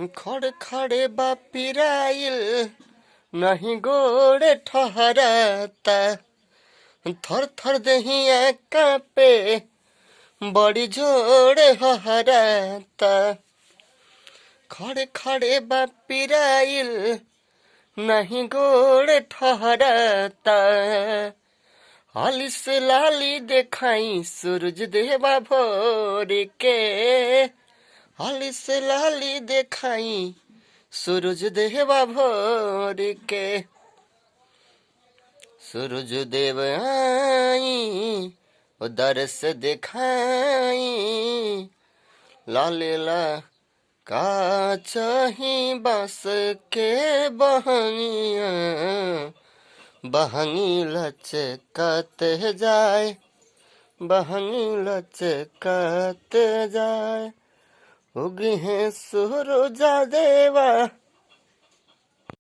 खड़े खड़े बापिराइल नहीं गोड़े ठहराता, थर थर दहिया कांपे बड़ी जोड़े हहराता। खड़े खड़े बापिराइल नहीं गोड़े ठहराता, हाली से लाली देखाई सूरज देवा भोर के, हाली से लाली देखाई सूरज देवा भोर के। सूरज देव आई दरस दिखाई, लालेला का चाही बस के बहंगिया, बहंगी लचकत जाए, बहंगी लचकत जाए। उगी है सूरज देवा